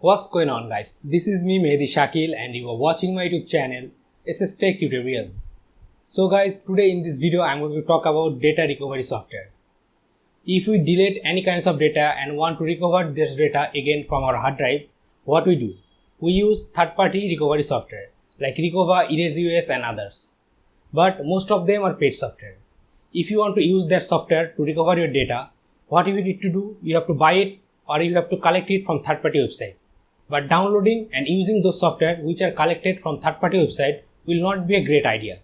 What's going on, guys? This is me Mehdi Shakil and you are watching my YouTube channel SS Tech Tutorial. So guys, today in this video I'm going to talk about data recovery software. If we delete any kinds of data and want to recover this data again from our hard drive, what we do? We use third-party recovery software like Recover, EraseUS and others. But most of them are paid software. If you want to use that software to recover your data, what you need to do? You have to buy it or you have to collect it from third-party website. But downloading and using those software which are collected from third-party website will not be a great idea.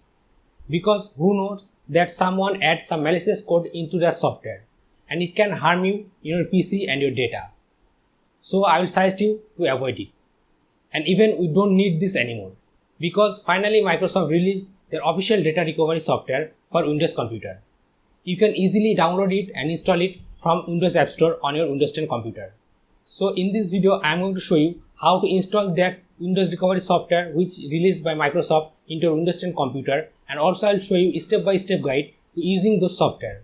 Because who knows that someone adds some malicious code into that software and it can harm you, your PC and your data. So I will suggest you to avoid it. And even we don't need this anymore. Because finally Microsoft released their official data recovery software for Windows computer. You can easily download it and install it from Windows App Store on your Windows 10 computer. So in this video I am going to show you how to install that Windows recovery software which released by Microsoft into your Windows 10 computer, and also I will show you step-by-step guide to using those software.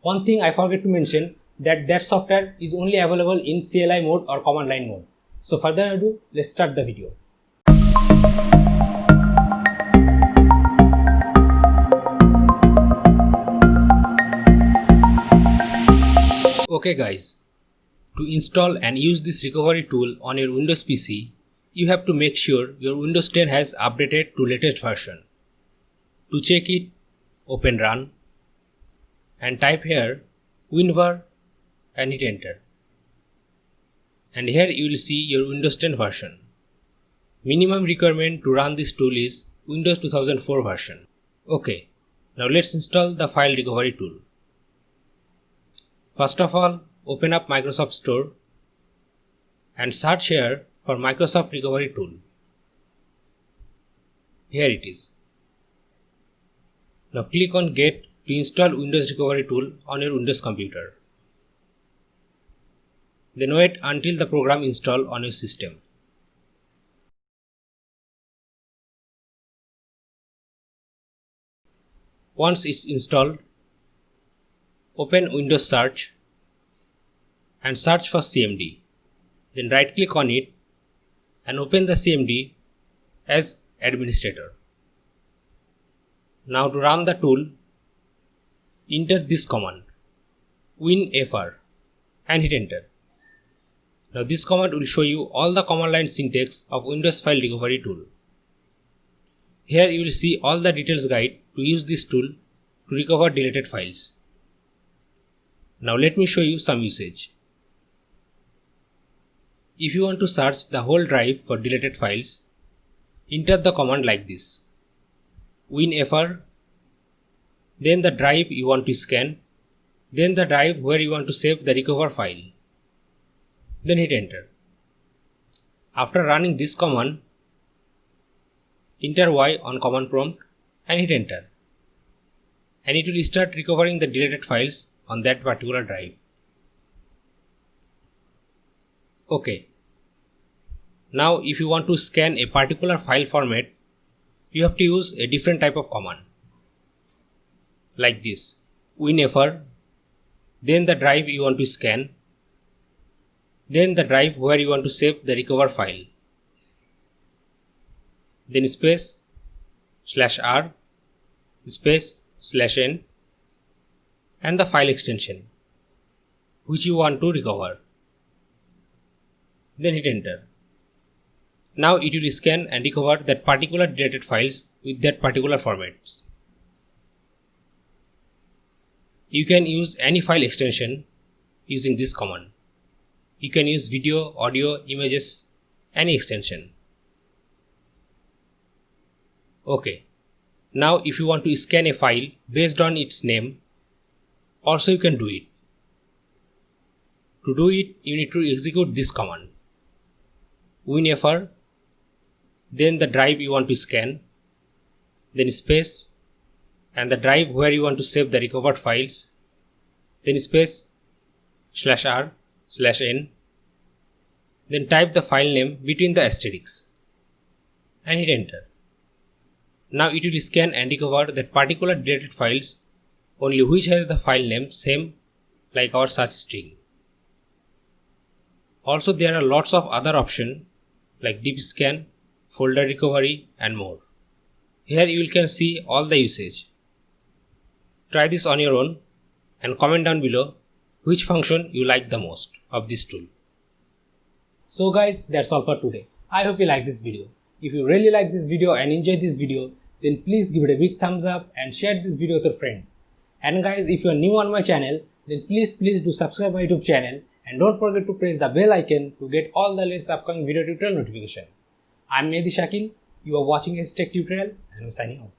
One thing I forgot to mention that software is only available in CLI mode or command line mode. So further ado, let's start the video. Okay guys, to install and use this recovery tool on your Windows PC, you have to make sure your Windows 10 has updated to latest version. To check it, open Run and type here WinVer and hit enter. And here you will see your Windows 10 version. Minimum requirement to run this tool is Windows 2004 version. Okay, now let's install the file recovery tool. First of all, open up Microsoft Store and search here for Microsoft Recovery Tool. Here it is. Now click on Get to install Windows Recovery Tool on your Windows computer. Then wait until the program install on your system. Once it's installed, open Windows Search and search for CMD. Then right click on it and open the CMD as administrator. Now to run the tool, enter this command WinFR and hit enter. Now this command will show you all the command line syntax of Windows File Recovery Tool. Here you will see all the details guide to use this tool to recover deleted files. Now let me show you some usage. If you want to search the whole drive for deleted files, enter the command like this WinFR, then the drive you want to scan, then the drive where you want to save the recover file. Then hit enter. After running this command, enter Y on command prompt and hit enter. And it will start recovering the deleted files on that particular drive. Okay. Now if you want to scan a particular file format, you have to use a different type of command. Like this WinFR, then the drive you want to scan, then the drive where you want to save the recover file. Then space /r space /n and the file extension which you want to recover. Then hit enter. Now it will scan and recover that particular deleted files with that particular format. You can use any file extension using this command. You can use video, audio, images, any extension. Okay. Now if you want to scan a file based on its name, also you can do it. To do it, you need to execute this command WinFR, then the drive you want to scan, then space and the drive where you want to save the recovered files, then space /r/n, then type the file name between the asterisks and hit enter. Now it will scan and recover that particular deleted files only which has the file name same like our search string. Also, there are lots of other options like deep scan, folder recovery and more. Here you can see all the usage. Try this on your own and comment down below which function you like the most of this tool. So guys, that's all for today. I hope you like this video. If you really like this video and enjoyed this video, then please give it a big thumbs up and share this video with your friend. And guys, if you are new on my channel, then please do subscribe my YouTube channel and don't forget to press the bell icon to get all the latest upcoming video tutorial notification. I'm Mehdi Shakil. You are watching a tech tutorial and I'm signing out.